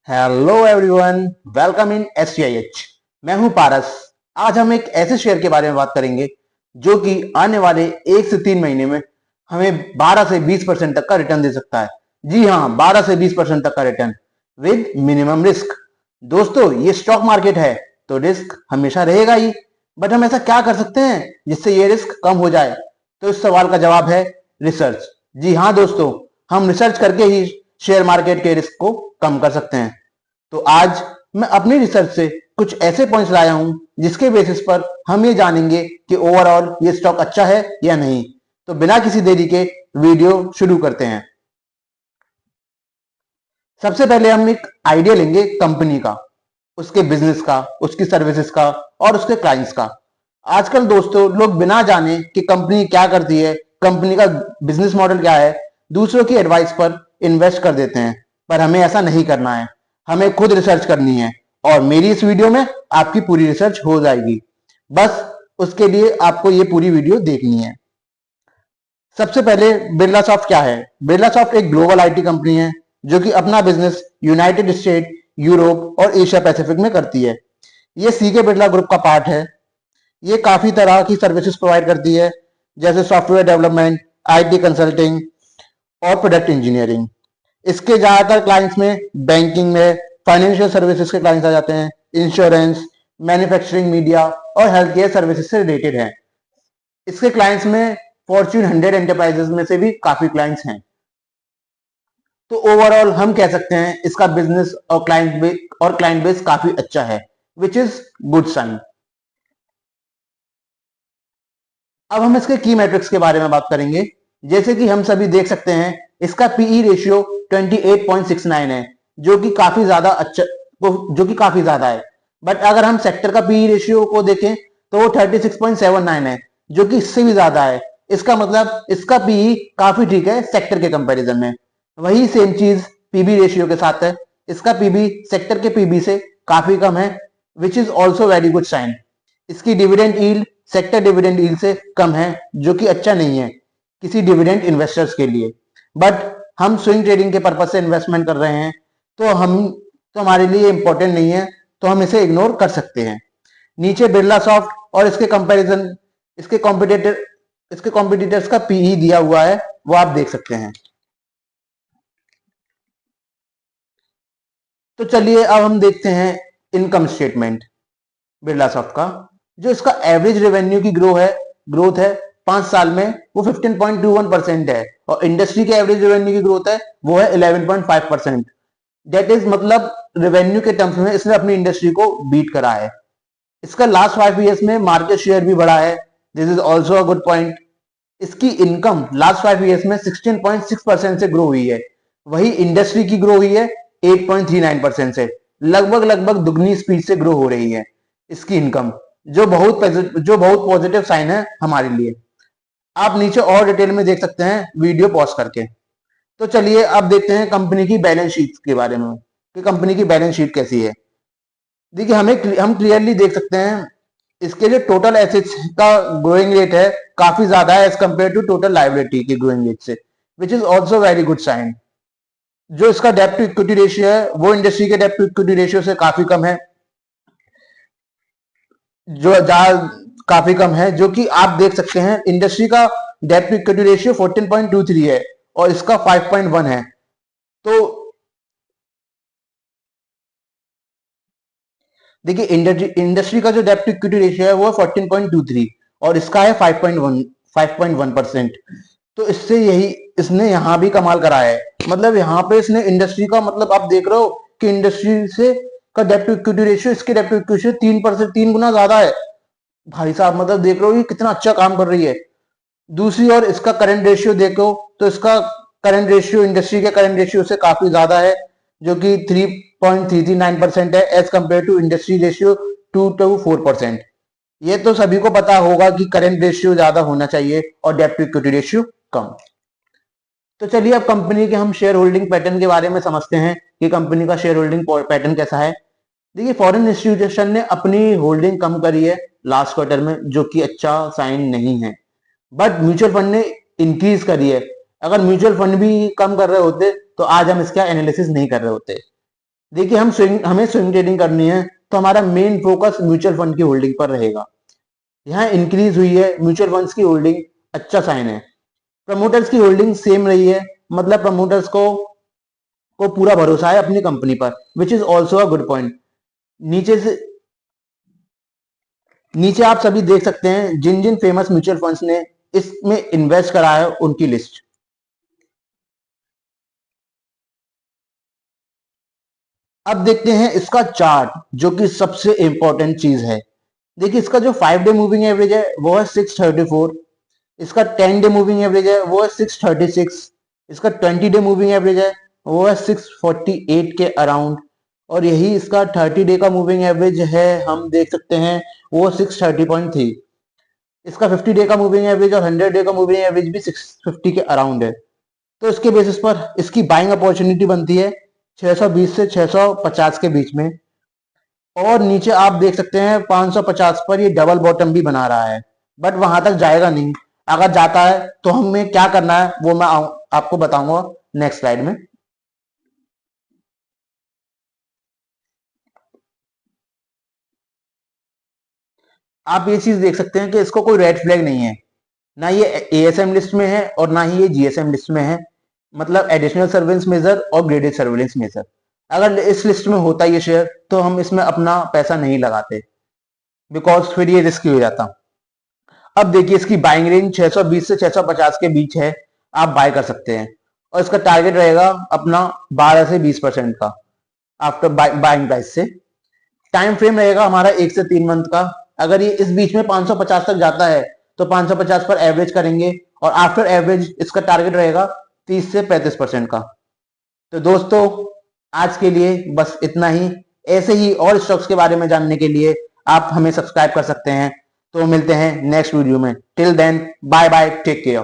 Hello everyone, welcome in SCIH। मैं हूं पारस। आज हम एक ऐसे शेयर के बारे में बात करेंगे जो कि आने वाले 1 से 3 महीने में हमें 12 से 20% तक का रिटर्न दे सकता है। जी हाँ, 12 से 20% तक का रिटर्न विद मिनिमम रिस्क। दोस्तों, ये स्टॉक मार्केट है तो रिस्क हमेशा रहेगा ही, बट हम ऐसा क्या कर सकते हैं जिससे ये रिस्क कम हो जाए? तो इस सवाल का जवाब है रिसर्च। जी हाँ दोस्तों, हम रिसर्च करके ही शेयर मार्केट के रिस्क को कम कर सकते हैं। तो आज मैं अपनी रिसर्च से कुछ ऐसे पॉइंट्स लाया हूं जिसके बेसिस पर हम ये जानेंगे कि ओवरऑल ये स्टॉक अच्छा है या नहीं। तो बिना किसी देरी के वीडियो शुरू करते हैं। सबसे पहले हम एक आइडिया लेंगे कंपनी का, उसके बिजनेस का, उसकी सर्विसेज का और उसके क्लाइंट्स का। आजकल दोस्तों लोग बिना जाने कि कंपनी क्या करती है, कंपनी का बिजनेस मॉडल क्या है, दूसरों की एडवाइस पर इन्वेस्ट कर देते हैं। पर हमें ऐसा नहीं करना है, हमें खुद रिसर्च करनी है और मेरी इस वीडियो में आपकी पूरी रिसर्च हो जाएगी। बस उसके लिए आपको ये पूरी वीडियो देखनी है। सबसे पहले बिरला सॉफ्ट क्या है? बिरला सॉफ्ट एक ग्लोबल आईटी कंपनी है जो कि अपना बिजनेस यूनाइटेड स्टेट, यूरोप और एशिया पैसिफिक में करती है। ये सीके बिरला ग्रुप का पार्ट है। ये काफी तरह की सर्विसेज प्रोवाइड करती है, जैसे सॉफ्टवेयर डेवलपमेंट, आईटी कंसल्टिंग और प्रोडक्ट इंजीनियरिंग। इसके ज्यादातर क्लाइंट्स में बैंकिंग में, फाइनेंशियल सर्विसेज के क्लाइंट्स आ जाते हैं, इंश्योरेंस, मैन्युफैक्चरिंग, मीडिया और हेल्थ केयर सर्विसेज से रिलेटेड है। इसके क्लाइंट्स में फॉर्च्यून 100 एंटरप्राइजेस में से भी काफी क्लाइंट्स हैं। तो ओवरऑल हम कह सकते हैं इसका बिजनेस और क्लाइंट बेस काफी अच्छा है, विच इज गुड साइन। अब हम इसके की मैट्रिक्स के बारे में बात करेंगे। जैसे कि हम सभी देख सकते हैं, इसका पीई रेशियो 28.69 है, जो कि काफी ज्यादा अच्छा, जो कि काफी ज्यादा है। बट अगर हम सेक्टर का पीई रेशियो को देखें तो वो 36.79 है, जो कि इससे भी ज्यादा है। इसका मतलब इसका पीई काफी ठीक है सेक्टर के कंपैरिजन में। वही सेम चीज पीबी रेशियो के साथ है। इसका पीबी सेक्टर के पीबी से काफी कम है, which is also very good sign. इसकी dividend yield sector dividend yield से कम है, जो कि अच्छा नहीं है किसी डिविडेंड इन्वेस्टर्स के लिए। बट हम स्विंग ट्रेडिंग के पर्पज से इन्वेस्टमेंट कर रहे हैं तो हमारे लिए इंपॉर्टेंट नहीं है, तो हम इसे इग्नोर कर सकते हैं। नीचे बिरला सॉफ्ट और इसके कंपैरिजन, इसके कॉम्पिटिटर इसके कॉम्पिटिटर्स का पीई दिया हुआ है, वो आप देख सकते हैं। तो चलिए अब हम देखते हैं इनकम स्टेटमेंट बिरला सॉफ्ट का। जो इसका एवरेज रेवेन्यू की ग्रोथ है 5 साल में, वो 15.21% है और इंडस्ट्री के एवरेज रेवेन्यू की ग्रोथ है वो है 11.5%। डेट इज मतलब रेवेन्यू के टर्म्स में इसने अपनी इंडस्ट्री को बीट करा है। इसका लास्ट 5 ईयर्स में मार्केट शेयर भी बढ़ा है, this is also a good point. इसकी इनकम लास्ट 5 ईयर्स में 16.6% से ग्रो हुई है, वही इंडस्ट्री की ग्रो हुई है 8.39% से। लगभग लगभग दुगनी स्पीड से ग्रो हो रही है इसकी इनकम, जो बहुत पॉजिटिव साइन है हमारे लिए। आप नीचे और डिटेल में देख सकते हैं वीडियो पॉज करके। तो चलिए अब देखते हैं कंपनी की बैलेंस शीट के बारे में कि कंपनी की बैलेंस शीट कैसी है। देखिए हम क्लियरली देख सकते हैं इसके जो टोटल एसेट्स का ग्रोइंग रेट है काफी ज्यादा है as compare to total liability की ग्रोइंग रेट से, which is also very good sign. जो इसका डेप्ट टू इक्विटी रेशियो है वो इंडस्ट्री के डेप्ट टू इक्विटी रेशियो से काफी कम है, जो काफी कम है, जो कि आप देख सकते हैं इंडस्ट्री का डेप्ट टू इक्विटी रेशियो 14.23 है और इसका 5.1 है। तो देखिए इंडस्ट्री का जो डेप्ट टू इक्विटी रेशियो है वो है 14.23 और इसका है 5.1%। तो इसने यहाँ भी कमाल करा है। मतलब यहाँ पे इसने इंडस्ट्री का, मतलब आप देख रहे हो कि इंडस्ट्री से का डेप्ट टू इक्विटी रेशियो इसके डेप्ट टू इक्विटी रेशियो 3%, 3 गुना ज्यादा है भाई साहब। मतलब देख रहे हो ये कितना अच्छा काम कर रही है। दूसरी ओर इसका करंट रेशियो देखो तो इसका करंट रेशियो इंडस्ट्री के करंट रेशियो से काफी ज्यादा है, जो कि 3.339% है as compare to industry ratio 2 to 4%। ये तो सभी को पता होगा कि करंट रेशियो ज्यादा होना चाहिए और डेप्ट टू इक्विटी रेशियो कम। तो चलिए अब कंपनी के हम शेयर होल्डिंग पैटर्न के बारे में समझते हैं कि कंपनी का शेयर होल्डिंग पैटर्न कैसा है। देखिए फॉरेन इंस्टीट्यूशन ने अपनी होल्डिंग कम करी है लास्ट क्वार्टर में, जो कि अच्छा साइन नहीं है। बट म्यूचुअल फंड ने इंक्रीज करी है। अगर म्यूचुअल फंड भी कम कर रहे होते तो आज हम इसका एनालिसिस नहीं कर रहे होते। देखिए हमें स्विंग ट्रेडिंग करनी है तो हमारा मेन फोकस म्यूचुअल फंड की होल्डिंग पर रहेगा। यहाँ इंक्रीज हुई है म्यूचुअल फंड्स की होल्डिंग, अच्छा साइन है। प्रमोटर्स की होल्डिंग सेम रही है, मतलब प्रमोटर्स को पूरा भरोसा है अपनी कंपनी पर, विच is also a good point. नीचे आप सभी देख सकते हैं जिन जिन फेमस म्यूचुअल फंड्स ने इसमें इन्वेस्ट करा है उनकी लिस्ट। अब देखते हैं इसका चार्ट, जो कि सबसे इंपॉर्टेंट चीज है। देखिए इसका जो 5 डे मूविंग एवरेज है वो है 634, इसका 10 डे मूविंग एवरेज है वो है 636, इसका 20 डे मूविंग एवरेज है वो है 648 के अराउंड, और यही इसका 30 डे का मूविंग एवरेज है, हम देख सकते हैं वो 630.3। इसका 50 डे का मूविंग एवरेज और 100 डे का मूविंग एवरेज भी 650 के अराउंड है। तो इसके बेसिस पर इसकी बाइंग अपॉर्चुनिटी बनती है 620 से 650 के बीच में। और नीचे आप देख सकते हैं 550 पर ये डबल बॉटम भी बना रहा है, बट वहां तक जाएगा नहीं। अगर जाता है तो हमें क्या करना है वो मैं आपको बताऊंगा नेक्स्ट स्लाइड में। आप ये चीज देख सकते हैं कि इसको कोई रेड फ्लैग नहीं है, ना ये एएसएम लिस्ट में है और ना ही ये जीएसएम लिस्ट में है, मतलब एडिशनल सर्वेलेंस मेजर और ग्रेडेड सर्वेलेंस मेजर। अगर इस लिस्ट में होता ये शेयर तो हम इसमें अपना पैसा नहीं लगाते, बिकॉज फिर ये रिस्की हो जाता। अब देखिए इसकी बाइंग रेंज 620 से 650 के बीच है, आप बाय कर सकते हैं। और इसका टारगेट रहेगा अपना 12 से 20% का आफ्टर बाइंग प्राइस से। टाइम फ्रेम रहेगा हमारा 1 से 3 मंथ का। अगर ये इस बीच में 550 तक जाता है तो 550 पर एवरेज करेंगे, और आफ्टर एवरेज इसका टारगेट रहेगा 30 से 35% का। तो दोस्तों आज के लिए बस इतना ही। ऐसे ही और स्टॉक्स के बारे में जानने के लिए आप हमें सब्सक्राइब कर सकते हैं। तो मिलते हैं नेक्स्ट वीडियो में। Till then bye bye, take care.